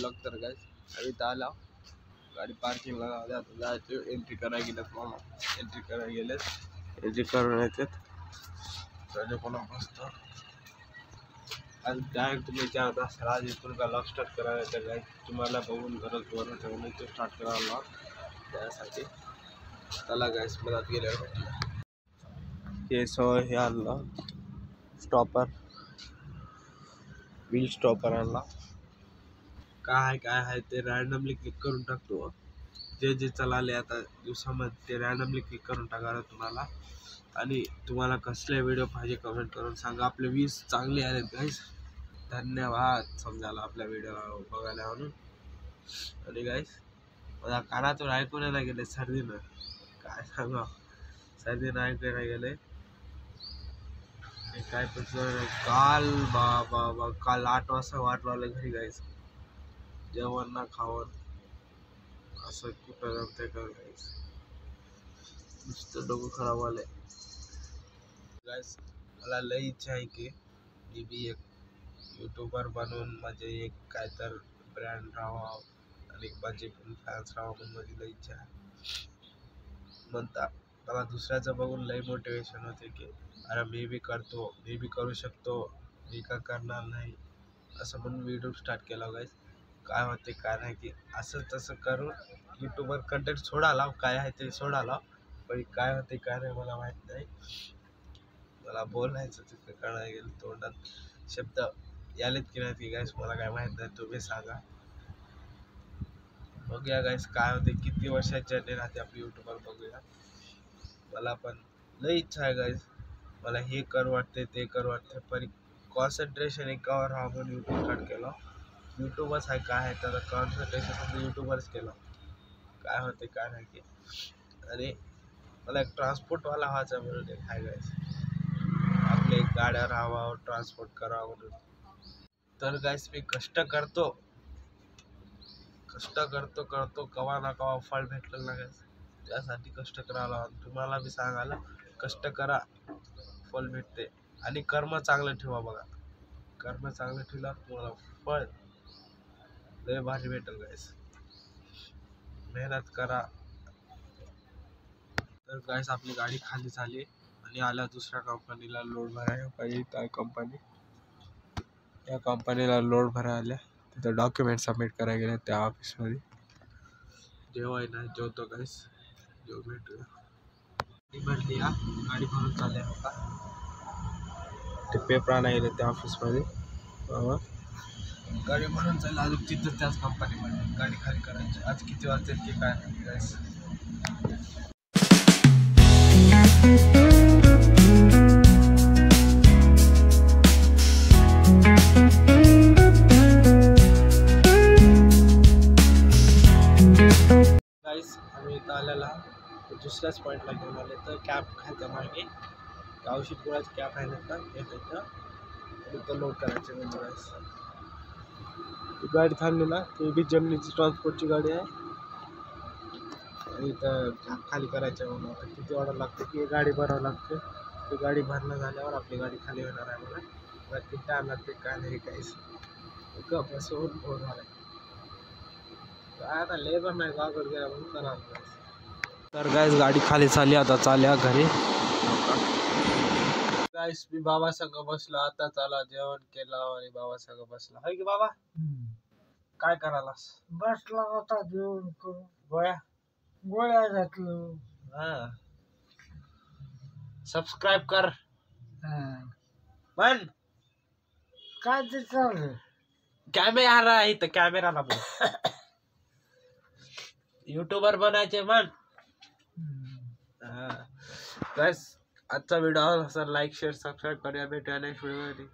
Blog. तर guys आम्ही इथं आलो, गाडी पार्किंगला लावली. आता जायचं एंट्री करायला गेलेत मामा, एंट्री करायला गेलेत, एंट्री करून येतात. त्याने कोणा बसतो आज डायरेक्ट तुम्ही विचारत असाल आज इथून का लॉग स्टार्ट करायला तर गाइस तुम्हाला बघून गरज वरून ठेवून तो स्टार्ट करावा लॉग. त्यासाठी चला गाइस मधात गेल्यावर भेटूया. हे हे आणलं स्टॉपर, व्हील स्टॉपर आणला. काय आहे ते रॅन्डमली क्लिक करून टाकतो. जे चालले आता दिवसामध्ये ते रॅन्डमली क्लिक करून टाकायला तुम्हाला. आणि तुम्हाला कसले व्हिडिओ पाहिजे कमेंट करून सांगा. आपले 20 चांगले आलेत गाइस, धन्यवाद समजायला आपल्या व्हिडिओ बघायला म्हणून. आणि गाइस मला कानातून ऐकून नाही गेले सर्दीनं, काय सांगा सर्दीनं ऐकून गेले. काय पण काल बाबा काल 8 वाजता वाट लावलं घरी गाइस, जेवण ना खावण असं कुठं जमतंय का गाइस, नुसतं डोकं खराब आलंय गाइस. मला लई इच्छा आहे की मी बी एक यूट्यूबर बनवून म्हणजे एक काय तर ब्रँड राहावं आणि माझे पण फॅन्स राहावं म्हणून माझी लई इच्छा आहे. म्हणता मला दुसऱ्याचं बघून लई मोटिवेशन होते की अरे मी बी करतो, मी बी करू शकतो, मी का करणार नाही असं म्हणून व्हिडिओ स्टार्ट केला गाइस. काय होते काय नाही की असं तसं करून यूट्यूबर कंटेंट सोडाला, काय आहे ते सोडाला, पण काय होते काय नाही मला माहीत नाही. मला बोलायचं तिथे कळायला गेलं, तोंडात शब्द यालेत की नाहीत की गाइस मला काय माहीत नाही, तुम्ही सांगा. बघूया गाइस काय होते, किती वर्षाची जर्नी राहते आपली यूट्यूबर बघूया. मला पण लई इच्छा आहे गाइस, मला हे करू वाटते ते करू वाटते, पण कॉन्सन्ट्रेशन एकावर हा म्हणून यूट्यूब स्टार्ट केलं. यूट्यूबच आहे काय आहे त्याचं कॉन्सन्ट्रेशन फक्त यूट्यूबरच केलं. काय होते काय नाही की. आणि मला एक ट्रान्सपोर्टवाला व्हायचा म्हणून एक आहे गाइस, आपले एक गाड्या राहावं ट्रान्सपोर्ट करावं म्हणून. तर गाइस मी कष्ट करतो कवा ना कवा फळ भेटलं ना गाइस, त्यासाठी कष्ट करायला. तुम्हाला बी सांगायला कष्ट करा फळ भेटते. आणि कर्म चांगलं ठेवा बघा, कर्म चांगलं ठेवला तुम्हाला फळ लय भारी भेटेल गाइस, मेहनत करा. तर गाइस आपली गाडी खाली झाली आणि आल्या दुसऱ्या कंपनीला लोड भरायला पाहिजे. त्या कंपनीला लोड भरायला आल्या, तिथं डॉक्युमेंट सबमिट करायला गेले त्या ऑफिसमध्ये. जेव्हा ना जेवतो गाइस, जेव भेटूया. गाडी भरली या, गाडी भरून चालल्या होता ते पेपर आणायला गेले त्या ऑफिसमध्ये. गाडी भरून चालली अजून तिथं त्याच कंपनीमध्ये गाडी खाली करायची. आज किती वाजतील की काय नाही गाइस. गाइस आम्ही इथं आलेला दुसऱ्याच पॉईंटला घेऊन आले. तर कॅब खायचा मागे औषध गोळ्याची कॅब आहे ना इथं लोड करायचे म्हणजे गाइस. गाडी थांबली ना, ती बी जमिनीची ट्रान्सपोर्टची गाडी आहे. आणि इथं खाली करायचं म्हणून आता किती ऑर्डर लागते की गाडी भरावं लागते. ती गाडी भरणं झाल्यावर आपली गाडी खाली होणार आहे. मला किती टाईम लागते काय नाही काहीच बसून फोन झाला काय आता लेबर नाही गावाकडे गेला म्हणून करा. तर गाइस गाडी खाली झाली, आता चालल्या घरी. गाइस मी बाबा संग बसलो, आता चला जेवण केलं आणि बाबा संग बसला है की बाबा. काय करायलास? बसला होता जेवण करून, गोळ्या घातलं. हा सबस्क्राईब कर पण काय ते चालू कॅमेरा आहे तर कॅमेराला बोल. यूट्यूबर बनायचे मन. गाइस आजचा व्हिडिओ आवडला असेल लाईक शेअर सबस्क्राईब करूया. भेटूया नेक्स्ट व्हिडिओ मध्ये.